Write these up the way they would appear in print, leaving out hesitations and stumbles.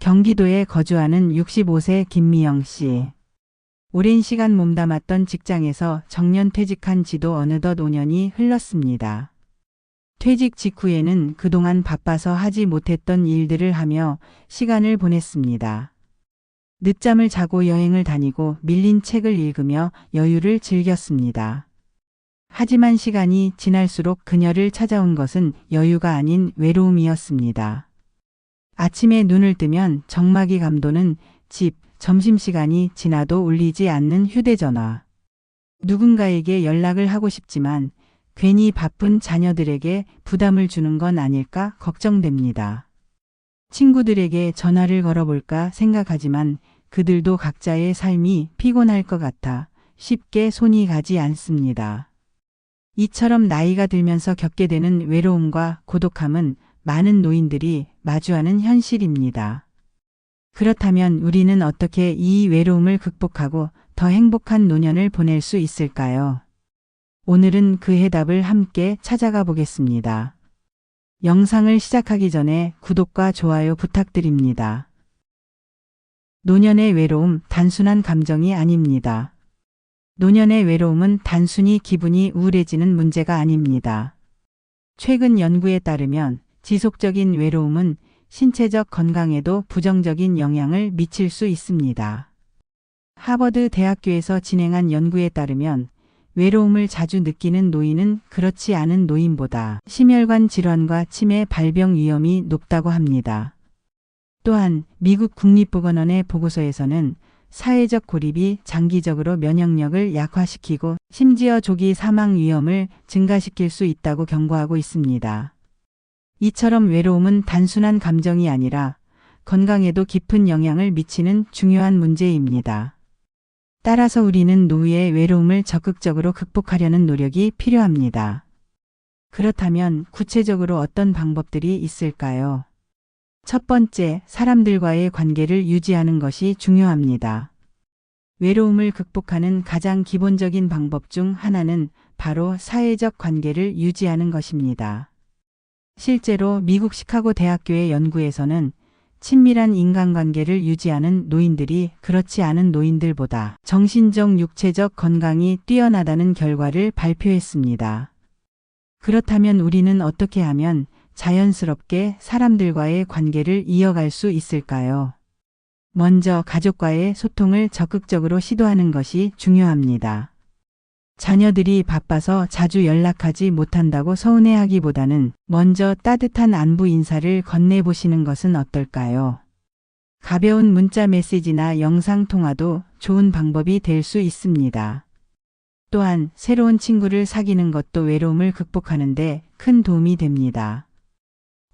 경기도에 거주하는 65세 김미영 씨. 오랜 시간 몸담았던 직장에서 정년퇴직한 지도 어느덧 5년이 흘렀습니다. 퇴직 직후에는 그동안 바빠서 하지 못했던 일들을 하며 시간을 보냈습니다. 늦잠을 자고 여행을 다니고 밀린 책을 읽으며 여유를 즐겼습니다. 하지만 시간이 지날수록 그녀를 찾아온 것은 여유가 아닌 외로움이었습니다. 아침에 눈을 뜨면 정막이 감도는 집, 점심시간이 지나도 울리지 않는 휴대전화. 누군가에게 연락을 하고 싶지만 괜히 바쁜 자녀들에게 부담을 주는 건 아닐까 걱정됩니다. 친구들에게 전화를 걸어볼까 생각하지만 그들도 각자의 삶이 피곤할 것 같아 쉽게 손이 가지 않습니다. 이처럼 나이가 들면서 겪게 되는 외로움과 고독함은 많은 노인들이 마주하는 현실입니다. 그렇다면 우리는 어떻게 이 외로움을 극복하고 더 행복한 노년을 보낼 수 있을까요? 오늘은 그 해답을 함께 찾아가 보겠습니다. 영상을 시작하기 전에 구독과 좋아요 부탁드립니다. 노년의 외로움, 단순한 감정이 아닙니다. 노년의 외로움은 단순히 기분이 우울해지는 문제가 아닙니다. 최근 연구에 따르면 지속적인 외로움은 신체적 건강에도 부정적인 영향을 미칠 수 있습니다. 하버드 대학교에서 진행한 연구에 따르면 외로움을 자주 느끼는 노인은 그렇지 않은 노인보다 심혈관 질환과 치매 발병 위험이 높다고 합니다. 또한 미국 국립보건원의 보고서에서는 사회적 고립이 장기적으로 면역력을 약화시키고 심지어 조기 사망 위험을 증가시킬 수 있다고 경고하고 있습니다. 이처럼 외로움은 단순한 감정이 아니라 건강에도 깊은 영향을 미치는 중요한 문제입니다. 따라서 우리는 노후의 외로움을 적극적으로 극복하려는 노력이 필요합니다. 그렇다면 구체적으로 어떤 방법들이 있을까요? 첫 번째, 사람들과의 관계를 유지하는 것이 중요합니다. 외로움을 극복하는 가장 기본적인 방법 중 하나는 바로 사회적 관계를 유지하는 것입니다. 실제로 미국 시카고 대학교의 연구에서는 친밀한 인간관계를 유지하는 노인들이 그렇지 않은 노인들보다 정신적, 육체적 건강이 뛰어나다는 결과를 발표했습니다. 그렇다면 우리는 어떻게 하면 자연스럽게 사람들과의 관계를 이어갈 수 있을까요? 먼저 가족과의 소통을 적극적으로 시도하는 것이 중요합니다. 자녀들이 바빠서 자주 연락하지 못한다고 서운해하기보다는 먼저 따뜻한 안부 인사를 건네보시는 것은 어떨까요? 가벼운 문자 메시지나 영상 통화도 좋은 방법이 될 수 있습니다. 또한 새로운 친구를 사귀는 것도 외로움을 극복하는 데 큰 도움이 됩니다.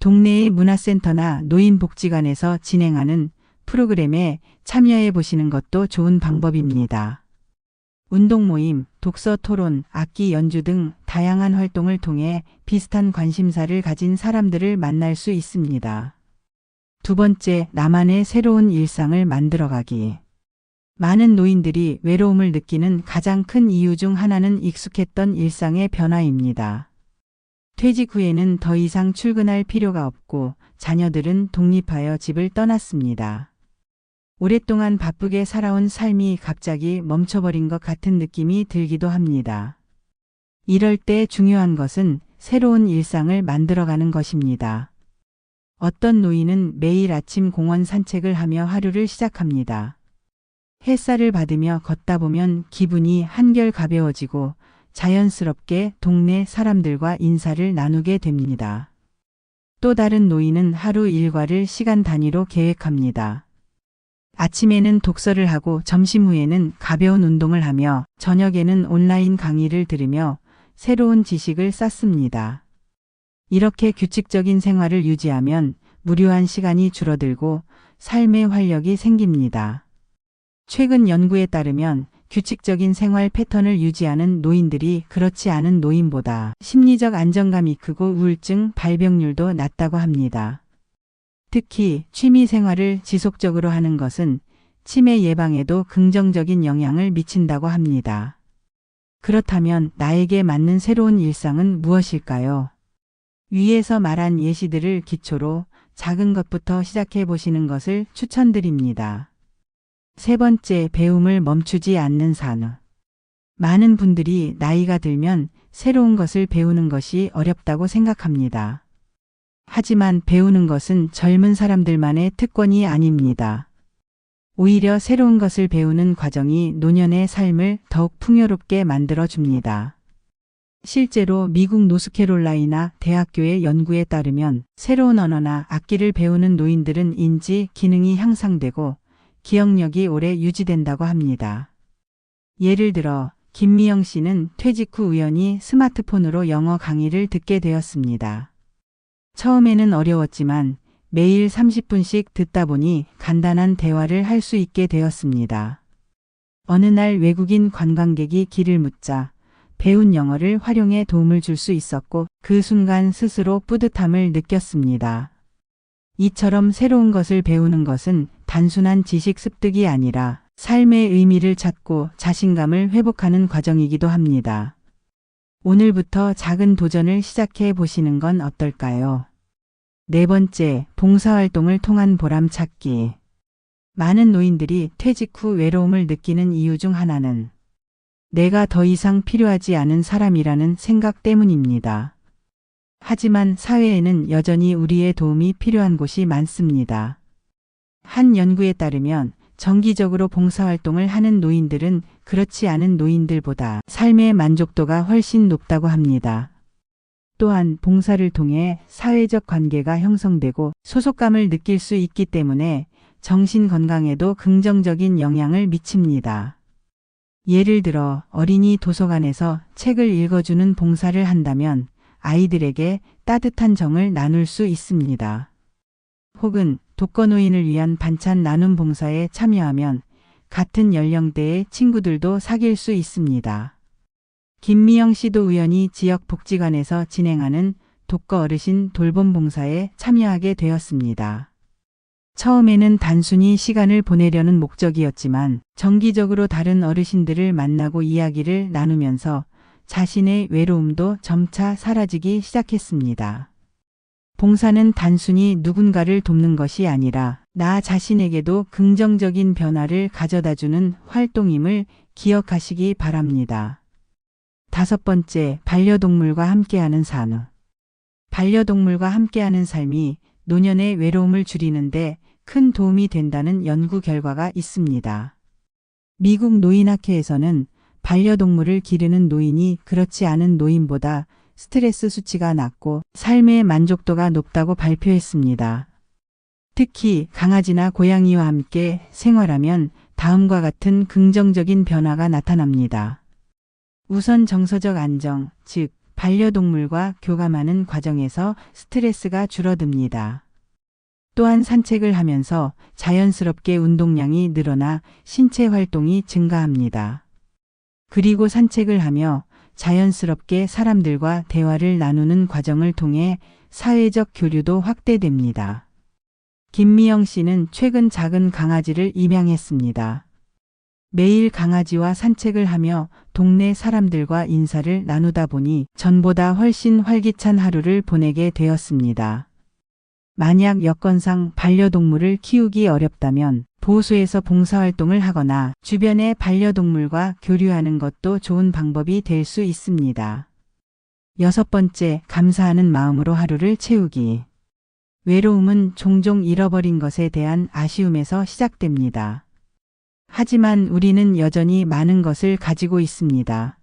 동네의 문화센터나 노인복지관에서 진행하는 프로그램에 참여해 보시는 것도 좋은 방법입니다. 운동 모임, 독서 토론, 악기 연주 등 다양한 활동을 통해 비슷한 관심사를 가진 사람들을 만날 수 있습니다. 두 번째, 나만의 새로운 일상을 만들어가기. 많은 노인들이 외로움을 느끼는 가장 큰 이유 중 하나는 익숙했던 일상의 변화입니다. 퇴직 후에는 더 이상 출근할 필요가 없고 자녀들은 독립하여 집을 떠났습니다. 오랫동안 바쁘게 살아온 삶이 갑자기 멈춰버린 것 같은 느낌이 들기도 합니다. 이럴 때 중요한 것은 새로운 일상을 만들어가는 것입니다. 어떤 노인은 매일 아침 공원 산책을 하며 하루를 시작합니다. 햇살을 받으며 걷다 보면 기분이 한결 가벼워지고 자연스럽게 동네 사람들과 인사를 나누게 됩니다. 또 다른 노인은 하루 일과를 시간 단위로 계획합니다. 아침에는 독서를 하고 점심 후에는 가벼운 운동을 하며 저녁에는 온라인 강의를 들으며 새로운 지식을 쌓습니다. 이렇게 규칙적인 생활을 유지하면 무료한 시간이 줄어들고 삶의 활력이 생깁니다. 최근 연구에 따르면 규칙적인 생활 패턴을 유지하는 노인들이 그렇지 않은 노인보다 심리적 안정감이 크고 우울증 발병률도 낮다고 합니다. 특히 취미 생활을 지속적으로 하는 것은 치매 예방에도 긍정적인 영향을 미친다고 합니다. 그렇다면 나에게 맞는 새로운 일상은 무엇일까요? 위에서 말한 예시들을 기초로 작은 것부터 시작해 보시는 것을 추천드립니다. 세 번째, 배움을 멈추지 않는 산후. 많은 분들이 나이가 들면 새로운 것을 배우는 것이 어렵다고 생각합니다. 하지만 배우는 것은 젊은 사람들만의 특권이 아닙니다. 오히려 새로운 것을 배우는 과정이 노년의 삶을 더욱 풍요롭게 만들어 줍니다. 실제로 미국 노스캐롤라이나 대학교의 연구에 따르면 새로운 언어나 악기를 배우는 노인들은 인지 기능이 향상되고 기억력이 오래 유지된다고 합니다. 예를 들어 김미영 씨는 퇴직 후 우연히 스마트폰으로 영어 강의를 듣게 되었습니다. 처음에는 어려웠지만 매일 30분씩 듣다 보니 간단한 대화를 할 수 있게 되었습니다. 어느 날 외국인 관광객이 길을 묻자 배운 영어를 활용해 도움을 줄 수 있었고 그 순간 스스로 뿌듯함을 느꼈습니다. 이처럼 새로운 것을 배우는 것은 단순한 지식 습득이 아니라 삶의 의미를 찾고 자신감을 회복하는 과정이기도 합니다. 오늘부터 작은 도전을 시작해 보시는 건 어떨까요? 네 번째, 봉사활동을 통한 보람 찾기. 많은 노인들이 퇴직 후 외로움을 느끼는 이유 중 하나는 내가 더 이상 필요하지 않은 사람이라는 생각 때문입니다. 하지만 사회에는 여전히 우리의 도움이 필요한 곳이 많습니다. 한 연구에 따르면 정기적으로 봉사활동을 하는 노인들은 그렇지 않은 노인들보다 삶의 만족도가 훨씬 높다고 합니다. 또한 봉사를 통해 사회적 관계가 형성되고 소속감을 느낄 수 있기 때문에 정신 건강에도 긍정적인 영향을 미칩니다. 예를 들어 어린이 도서관에서 책을 읽어주는 봉사를 한다면 아이들에게 따뜻한 정을 나눌 수 있습니다. 혹은 독거노인을 위한 반찬 나눔 봉사에 참여하면 같은 연령대의 친구들도 사귈 수 있습니다. 김미영 씨도 우연히 지역 복지관에서 진행하는 독거 어르신 돌봄 봉사에 참여하게 되었습니다. 처음에는 단순히 시간을 보내려는 목적이었지만 정기적으로 다른 어르신들을 만나고 이야기를 나누면서 자신의 외로움도 점차 사라지기 시작했습니다. 봉사는 단순히 누군가를 돕는 것이 아니라 나 자신에게도 긍정적인 변화를 가져다주는 활동임을 기억하시기 바랍니다. 다섯 번째, 반려동물과 함께하는 산후. 반려동물과 함께하는 삶이 노년의 외로움을 줄이는데 큰 도움이 된다는 연구 결과가 있습니다. 미국 노인학회에서는 반려동물을 기르는 노인이 그렇지 않은 노인보다 스트레스 수치가 낮고 삶의 만족도가 높다고 발표했습니다. 특히 강아지나 고양이와 함께 생활하면 다음과 같은 긍정적인 변화가 나타납니다. 우선 정서적 안정, 즉 반려동물과 교감하는 과정에서 스트레스가 줄어듭니다. 또한 산책을 하면서 자연스럽게 운동량이 늘어나 신체 활동이 증가합니다. 그리고 산책을 하며 자연스럽게 사람들과 대화를 나누는 과정을 통해 사회적 교류도 확대됩니다. 김미영 씨는 최근 작은 강아지를 입양했습니다. 매일 강아지와 산책을 하며 동네 사람들과 인사를 나누다 보니 전보다 훨씬 활기찬 하루를 보내게 되었습니다. 만약 여건상 반려동물을 키우기 어렵다면 보호소에서 봉사활동을 하거나 주변의 반려동물과 교류하는 것도 좋은 방법이 될 수 있습니다. 여섯 번째, 감사하는 마음으로 하루를 채우기. 외로움은 종종 잃어버린 것에 대한 아쉬움에서 시작됩니다. 하지만 우리는 여전히 많은 것을 가지고 있습니다.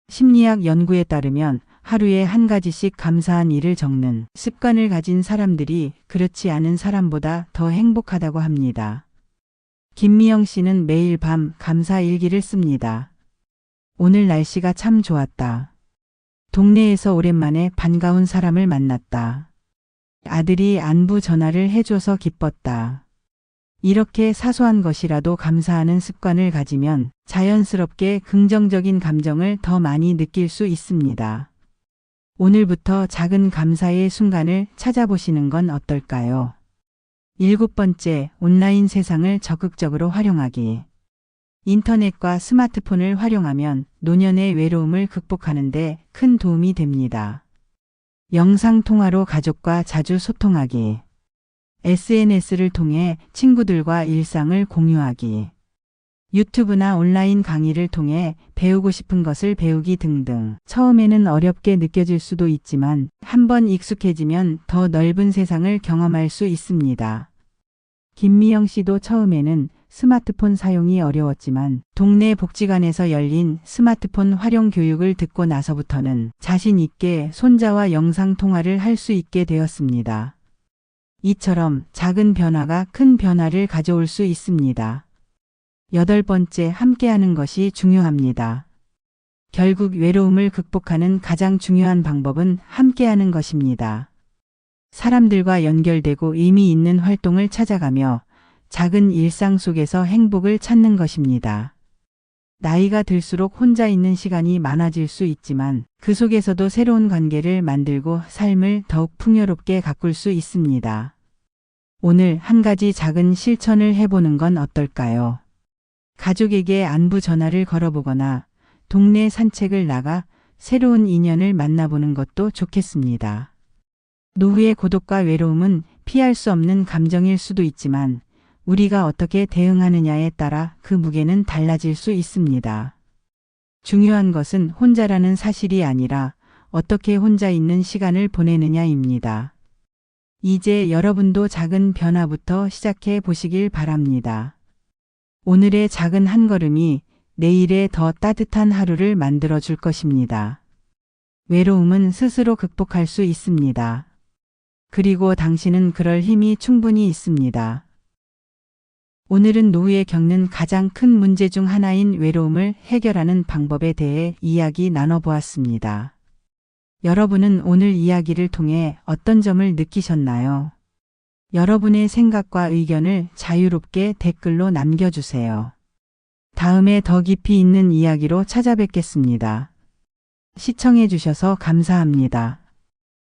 심리학 연구에 따르면 하루에 한 가지씩 감사한 일을 적는 습관을 가진 사람들이 그렇지 않은 사람보다 더 행복하다고 합니다. 김미영 씨는 매일 밤 감사 일기를 씁니다. 오늘 날씨가 참 좋았다. 동네에서 오랜만에 반가운 사람을 만났다. 아들이 안부 전화를 해줘서 기뻤다. 이렇게 사소한 것이라도 감사하는 습관을 가지면 자연스럽게 긍정적인 감정을 더 많이 느낄 수 있습니다. 오늘부터 작은 감사의 순간을 찾아보시는 건 어떨까요? 일곱 번째, 온라인 세상을 적극적으로 활용하기. 인터넷과 스마트폰을 활용하면 노년의 외로움을 극복하는 데 큰 도움이 됩니다. 영상통화로 가족과 자주 소통하기. SNS를 통해 친구들과 일상을 공유하기, 유튜브나 온라인 강의를 통해 배우고 싶은 것을 배우기 등등. 처음에는 어렵게 느껴질 수도 있지만 한번 익숙해지면 더 넓은 세상을 경험할 수 있습니다. 김미영 씨도 처음에는 스마트폰 사용이 어려웠지만 동네 복지관에서 열린 스마트폰 활용 교육을 듣고 나서부터는 자신 있게 손자와 영상 통화를 할 수 있게 되었습니다. 이처럼 작은 변화가 큰 변화를 가져올 수 있습니다. 8번째, 함께하는 것이 중요합니다. 결국 외로움을 극복하는 가장 중요한 방법은 함께하는 것입니다. 사람들과 연결되고 의미 있는 활동을 찾아가며 작은 일상 속에서 행복을 찾는 것입니다. 나이가 들수록 혼자 있는 시간이 많아질 수 있지만 그 속에서도 새로운 관계를 만들고 삶을 더욱 풍요롭게 가꿀 수 있습니다. 오늘 한 가지 작은 실천을 해보는 건 어떨까요? 가족에게 안부 전화를 걸어보거나 동네 산책을 나가 새로운 인연을 만나보는 것도 좋겠습니다. 노후의 고독과 외로움은 피할 수 없는 감정일 수도 있지만 우리가 어떻게 대응하느냐에 따라 그 무게는 달라질 수 있습니다. 중요한 것은 혼자라는 사실이 아니라 어떻게 혼자 있는 시간을 보내느냐입니다. 이제 여러분도 작은 변화부터 시작해 보시길 바랍니다. 오늘의 작은 한 걸음이 내일의 더 따뜻한 하루를 만들어 줄 것입니다. 외로움은 스스로 극복할 수 있습니다. 그리고 당신은 그럴 힘이 충분히 있습니다. 오늘은 노후에 겪는 가장 큰 문제 중 하나인 외로움을 해결하는 방법에 대해 이야기 나눠보았습니다. 여러분은 오늘 이야기를 통해 어떤 점을 느끼셨나요? 여러분의 생각과 의견을 자유롭게 댓글로 남겨주세요. 다음에 더 깊이 있는 이야기로 찾아뵙겠습니다. 시청해 주셔서 감사합니다.